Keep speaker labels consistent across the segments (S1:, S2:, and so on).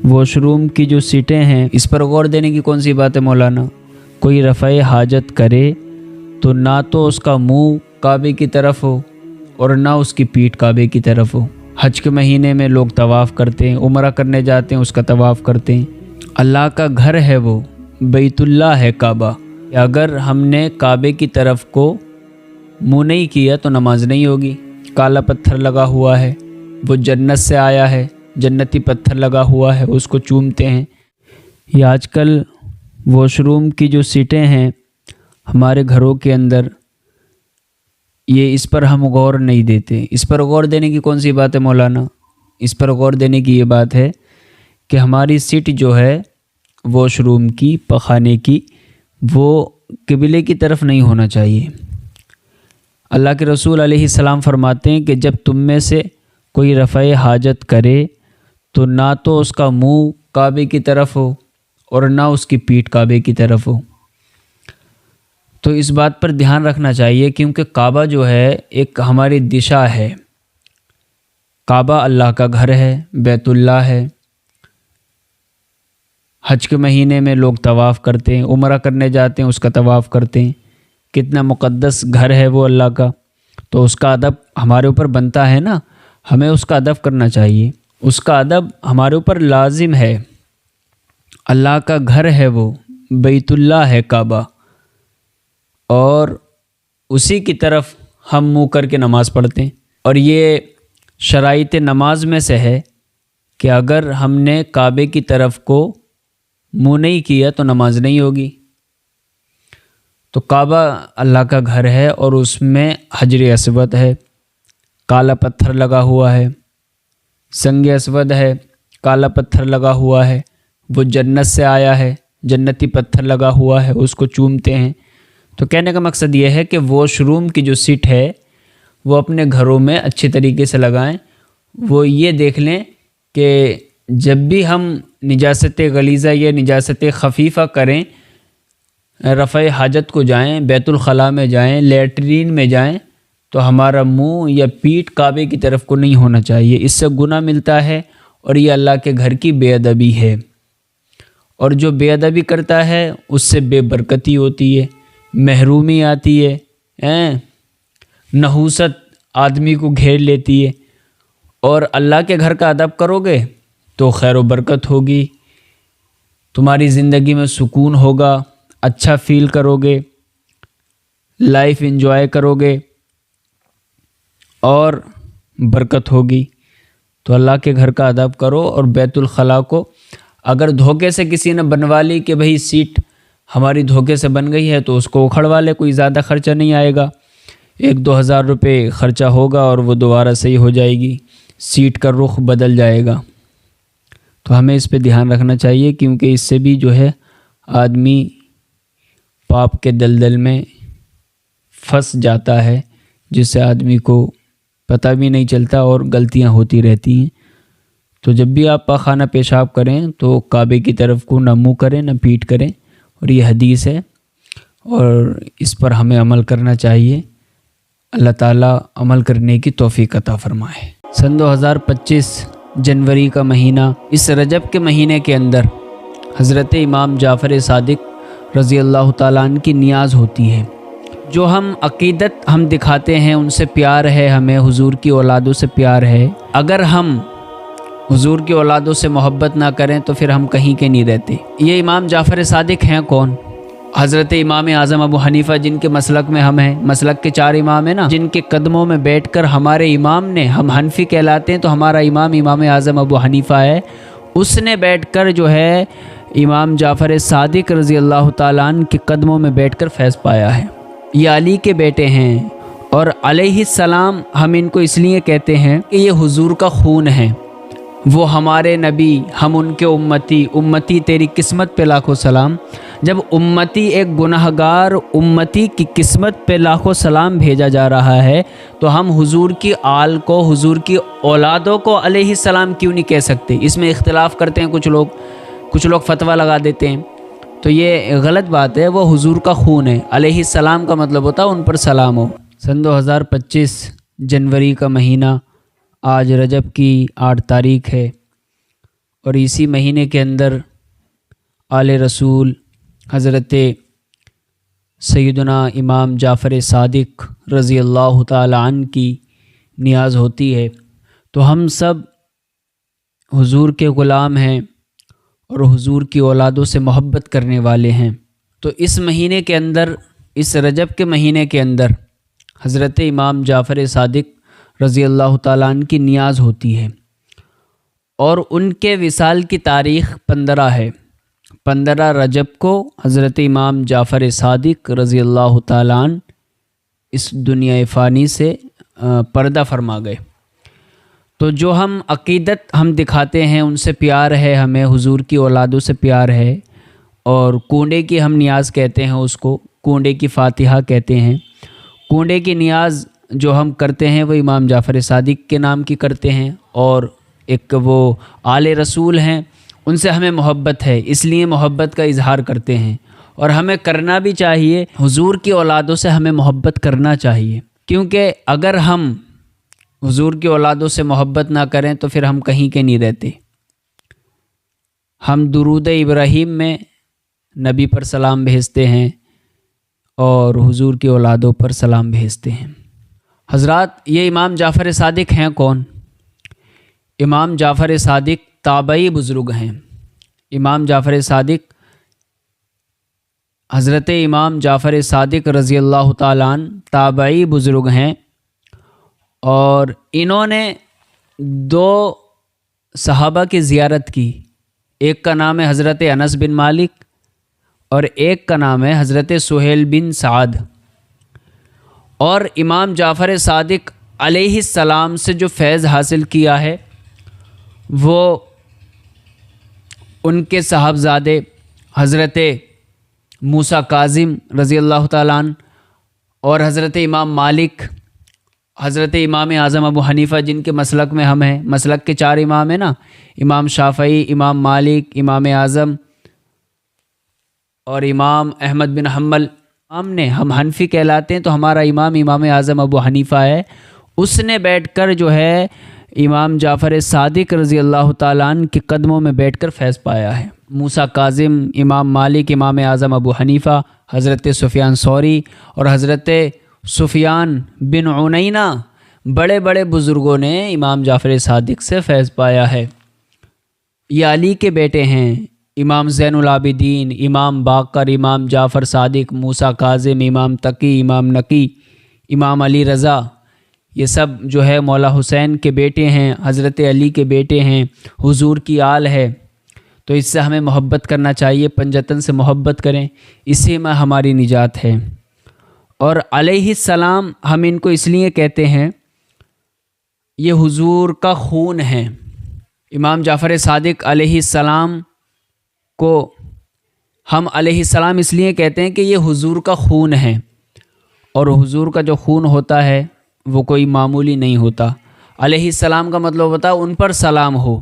S1: Wash room کی جو سیٹیں ہیں اس پر غور دینے کی کون سی بات ہے مولانا؟ کوئی رفع حاجت کرے تو نہ تو اس کا منہ کعبے کی طرف ہو اور نہ اس کی پیٹھ کعبے کی طرف ہو۔ حج کے مہینے میں لوگ طواف کرتے ہیں، عمرہ کرنے جاتے ہیں، اس کا طواف کرتے ہیں۔ اللہ کا گھر ہے وہ، بیت اللہ ہے کعبہ۔ اگر ہم نے کعبے کی طرف کو منہ نہیں کیا تو نماز نہیں ہوگی۔ کالا پتھر لگا ہوا ہے، وہ جنت سے آیا ہے، جنتی پتھر لگا ہوا ہے، اس کو چومتے ہیں۔ یہ آج کل واش روم کی جو سیٹیں ہیں ہمارے گھروں کے اندر، یہ اس پر ہم غور نہیں دیتے۔ اس پر غور دینے کی کون سی بات ہے مولانا؟ اس پر غور دینے کی یہ بات ہے کہ ہماری سیٹ جو ہے واش روم کی، پخانے کی، وہ قبلے کی طرف نہیں ہونا چاہیے۔ اللہ کے رسول علیہ السلام فرماتے ہیں کہ جب تم میں سے کوئی رفع حاجت کرے تو نہ تو اس کا منہ کعبے کی طرف ہو اور نہ اس کی پیٹھ کعبے کی طرف ہو۔ تو اس بات پر دھیان رکھنا چاہیے، کیونکہ کعبہ جو ہے ایک ہماری دشا ہے۔ کعبہ اللہ کا گھر ہے، بیت اللہ ہے۔ حج کے مہینے میں لوگ طواف کرتے ہیں، عمرہ کرنے جاتے ہیں، اس کا طواف کرتے ہیں۔ کتنا مقدس گھر ہے وہ اللہ کا، تو اس کا ادب ہمارے اوپر بنتا ہے نا، ہمیں اس کا ادب کرنا چاہیے، اس کا ادب ہمارے اوپر لازم ہے۔ اللہ کا گھر ہے وہ، بیت اللہ ہے کعبہ، اور اسی کی طرف ہم منہ کر کے نماز پڑھتے ہیں۔ اور یہ شرائط نماز میں سے ہے کہ اگر ہم نے کعبے کی طرف کو منہ نہیں کیا تو نماز نہیں ہوگی۔ تو کعبہ اللہ کا گھر ہے اور اس میں حجر اسود ہے، کالا پتھر لگا ہوا ہے، سنگ اسود ہے، کالا پتھر لگا ہوا ہے، وہ جنت سے آیا ہے، جنتی پتھر لگا ہوا ہے، اس کو چومتے ہیں۔ تو کہنے کا مقصد یہ ہے کہ واش روم کی جو سیٹ ہے وہ اپنے گھروں میں اچھی طریقے سے لگائیں۔ وہ یہ دیکھ لیں کہ جب بھی ہم نجاست غلیظہ یا نجاست خفیفہ کریں، رفع حاجت کو جائیں، بیت الخلاء میں جائیں، لیٹرین میں جائیں، تو ہمارا منہ یا پیٹھ کعبے کی طرف کو نہیں ہونا چاہیے۔ اس سے گناہ ملتا ہے اور یہ اللہ کے گھر کی بے ادبی ہے، اور جو بے ادبی کرتا ہے اس سے بے برکتی ہوتی ہے، محرومی آتی ہے، نحوست آدمی کو گھیر لیتی ہے۔ اور اللہ کے گھر کا ادب کرو گے تو خیر و برکت ہوگی، تمہاری زندگی میں سکون ہوگا، اچھا فیل کرو گے، لائف انجوائے کرو گے اور برکت ہوگی۔ تو اللہ کے گھر کا ادب کرو، اور بیت الخلاء کو اگر دھوکے سے کسی نے بنوا لی کہ بھئی سیٹ ہماری دھوکے سے بن گئی ہے تو اس کو اکھڑوا لے، کوئی زیادہ خرچہ نہیں آئے گا، 1-2 ہزار روپے خرچہ ہوگا اور وہ دوبارہ صحیح ہو جائے گی، سیٹ کا رخ بدل جائے گا۔ تو ہمیں اس پہ دھیان رکھنا چاہیے، کیونکہ اس سے بھی جو ہے آدمی پاپ کے دلدل میں پھنس جاتا ہے، جس سے آدمی کو پتہ بھی نہیں چلتا اور غلطیاں ہوتی رہتی ہیں۔ تو جب بھی آپ پاخانہ پیشاب کریں تو کعبے کی طرف کو نہ منہ کریں نہ پیٹھ کریں، اور یہ حدیث ہے اور اس پر ہمیں عمل کرنا چاہیے۔ اللہ تعالیٰ عمل کرنے کی توفیق عطا فرمائے۔ سن 2025 جنوری کا مہینہ، اس رجب کے مہینے کے اندر حضرت امام جعفر صادق رضی اللہ تعالیٰ عنہ کی نیاز ہوتی ہے۔ جو ہم عقیدت ہم دکھاتے ہیں، ان سے پیار ہے، ہمیں حضور کی اولادوں سے پیار ہے۔ اگر ہم حضور کی اولادوں سے محبت نہ کریں تو پھر ہم کہیں کے نہیں رہتے۔ یہ امام جعفر صادق ہیں کون؟ حضرت امام اعظم ابو حنیفہ، جن کے مسلک میں ہم ہیں، مسلک کے 4 امام ہیں نا، جن کے قدموں میں بیٹھ کر ہمارے امام نے، ہم حنفی کہلاتے ہیں تو ہمارا امام امام اعظم ابو حنیفہ ہے، اس نے بیٹھ کر جو ہے امام جعفر صادق رضی اللہ تعالیٰ عنہ کے قدموں میں بیٹھ کر فیض پایا ہے۔ یہ علی کے بیٹے ہیں، اور علیہ السلام ہم ان کو اس لیے کہتے ہیں کہ یہ حضور کا خون ہے، وہ ہمارے نبی، ہم ان کے امتی۔ امتی تیری قسمت پہ لاکھوں سلام۔ جب امتی، ایک گناہ گار امتی کی قسمت پہ لاکھوں سلام بھیجا جا رہا ہے، تو ہم حضور کی آل کو، حضور کی اولادوں کو علیہ السلام کیوں نہیں کہہ سکتے؟ اس میں اختلاف کرتے ہیں کچھ لوگ فتویٰ لگا دیتے ہیں، تو یہ غلط بات ہے۔ وہ حضور کا خون ہے، علیہ السلام کا مطلب ہوتا ہے ان پر سلام ہو۔ سن 2025 جنوری کا مہینہ، آج رجب کی 8 تاریخ ہے، اور اسی مہینے کے اندر آل رسول حضرت سیدنا امام جعفر صادق رضی اللہ تعالی عنہ کی نیاز ہوتی ہے۔ تو ہم سب حضور کے غلام ہیں اور حضور کی اولادوں سے محبت کرنے والے ہیں۔ تو اس مہینے کے اندر، اس رجب کے مہینے کے اندر حضرت امام جعفر صادق رضی اللہ تعالیٰ عنہ کی نیاز ہوتی ہے، اور ان کے وصال کی تاریخ 15 ہے۔ 15 رجب کو حضرت امام جعفر صادق رضی اللہ تعالیٰ عنہ اس دنیا فانی سے پردہ فرما گئے۔ تو جو ہم عقیدت ہم دکھاتے ہیں، ان سے پیار ہے ہمیں، حضور کی اولادوں سے پیار ہے، اور کنڈے کی ہم نیاز کہتے ہیں، اس کو کنڈے کی فاتحہ کہتے ہیں۔ کنڈے کی نیاز جو ہم کرتے ہیں وہ امام جعفر صادق کے نام کی کرتے ہیں، اور ایک وہ آل رسول ہیں، ان سے ہمیں محبت ہے، اس لیے محبت کا اظہار کرتے ہیں، اور ہمیں کرنا بھی چاہیے۔ حضور کی اولادوں سے ہمیں محبت کرنا چاہیے، کیونکہ اگر ہم حضور کی اولادوں سے محبت نہ کریں تو پھر ہم کہیں کے نہیں رہتے۔ ہم درود ابراہیم میں نبی پر سلام بھیجتے ہیں اور حضور کی اولادوں پر سلام بھیجتے ہیں۔ حضرات، یہ امام جعفر صادق ہیں کون؟ امام جعفر صادق تابعی بزرگ ہیں۔ امام جعفر صادق، حضرت امام جعفر صادق رضی اللہ تعالیٰ عنہ تابعی بزرگ ہیں، اور انہوں نے 2 صحابہ کی زیارت کی۔ ایک کا نام ہے حضرت انس بن مالک، اور ایک کا نام ہے حضرت سہیل بن سعد۔ اور امام جعفر صادق علیہ السلام سے جو فیض حاصل کیا ہے وہ ان کے صاحبزادے حضرت موسیٰ کاظم رضی اللہ تعالیٰ عنہ اور حضرت امام مالک، حضرت امام اعظم ابو حنیفہ، جن کے مسلک میں ہم ہیں، مسلک کے 4 امام ہیں نا، امام شافعی، امام مالک، امام اعظم اور امام احمد بن حنبل۔ ہم حنفی کہلاتے ہیں، تو ہمارا امام اعظم ابو حنیفہ ہے۔ اس نے بیٹھ کر جو ہے امام جعفر صادق رضی اللہ تعالیٰ عنہ کے قدموں میں بیٹھ کر فیض پایا ہے۔ موسیٰ کاظم، امام مالک، امام اعظم ابو حنیفہ، حضرت سفیان ثوری اور حضرت سفیان بن عینہ، بڑے بڑے بزرگوں نے امام جعفر صادق سے فیض پایا ہے۔ یہ علی کے بیٹے ہیں، امام زین العابدین، امام باقر، امام جعفر صادق، موسیٰ کاظم، امام تقی، امام نقی، امام علی رضا، یہ سب جو ہے مولا حسین کے بیٹے ہیں، حضرت علی کے بیٹے ہیں، حضور کی آل ہے۔ تو اس سے ہمیں محبت کرنا چاہیے، پنجتن سے محبت کریں، اسی میں ہماری نجات ہے۔ اور علیہ السلام ہم ان کو اس لیے کہتے ہیں، یہ حضور کا خون ہے۔ امام جعفر صادق علیہ السلام کو ہم علیہ السلام اس لیے کہتے ہیں کہ یہ حضور کا خون ہے، اور حضور کا جو خون ہوتا ہے وہ کوئی معمولی نہیں ہوتا۔ علیہ السلام کا مطلب ہوتا ہے ان پر سلام ہو،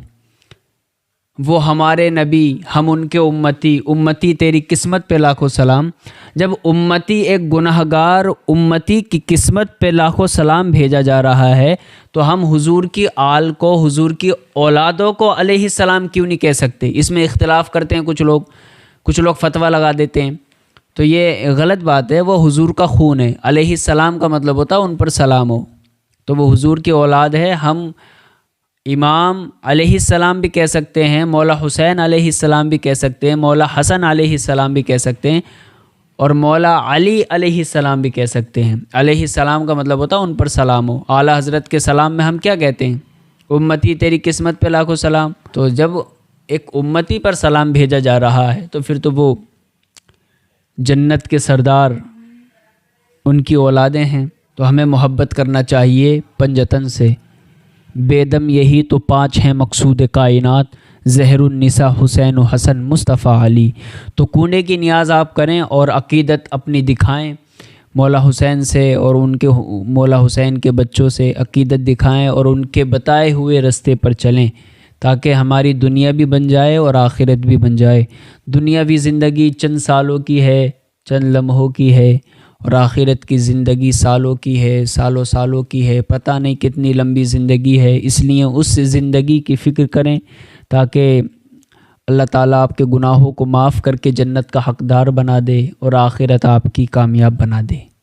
S1: وہ ہمارے نبی، ہم ان کے امتی، امتی تیری قسمت پہ لاکھوں سلام۔ جب امتی، ایک گناہ گار امتی کی قسمت پہ لاکھوں سلام بھیجا جا رہا ہے، تو ہم حضور کی آل کو، حضور کی اولادوں کو علیہ السلام کیوں نہیں کہہ سکتے؟ اس میں اختلاف کرتے ہیں کچھ لوگ فتویٰ لگا دیتے ہیں، تو یہ غلط بات ہے۔ وہ حضور کا خون ہے، علیہ السلام کا مطلب ہوتا ہے ان پر سلام ہو، تو وہ حضور کی اولاد ہے۔ ہم امام علیہ السلام بھی کہہ سکتے ہیں، مولا حسین علیہ السلام بھی کہہ سکتے ہیں، مولا حسن علیہ السلام بھی کہہ سکتے ہیں، اور مولا علی علیہ السلام بھی کہہ سکتے ہیں۔ علیہ السلام کا مطلب ہوتا ہے ان پر سلام ہو۔ اعلیٰ حضرت کے سلام میں ہم کیا کہتے ہیں؟ امتی تیری قسمت پہ لاکھوں سلام۔ تو جب ایک امتی پر سلام بھیجا جا رہا ہے تو پھر تو وہ جنت کے سردار، ان کی اولادیں ہیں، تو ہمیں محبت کرنا چاہیے پنجتن سے۔ بے دم یہی تو 5 ہیں مقصود کائنات، زہر النساء حسین و حسن مصطفیٰ علی۔ تو کنڈے کی نیاز آپ کریں اور عقیدت اپنی دکھائیں مولا حسین سے، اور ان کے مولا حسین کے بچوں سے عقیدت دکھائیں، اور ان کے بتائے ہوئے رستے پر چلیں، تاکہ ہماری دنیا بھی بن جائے اور آخرت بھی بن جائے۔ دنیاوی زندگی چند سالوں کی ہے، چند لمحوں کی ہے، اور آخرت کی زندگی سالوں کی ہے، سالوں کی ہے، پتہ نہیں کتنی لمبی زندگی ہے۔ اس لیے اس زندگی کی فکر کریں تاکہ اللہ تعالیٰ آپ کے گناہوں کو معاف کر کے جنت کا حقدار بنا دے اور آخرت آپ کی کامیاب بنا دے۔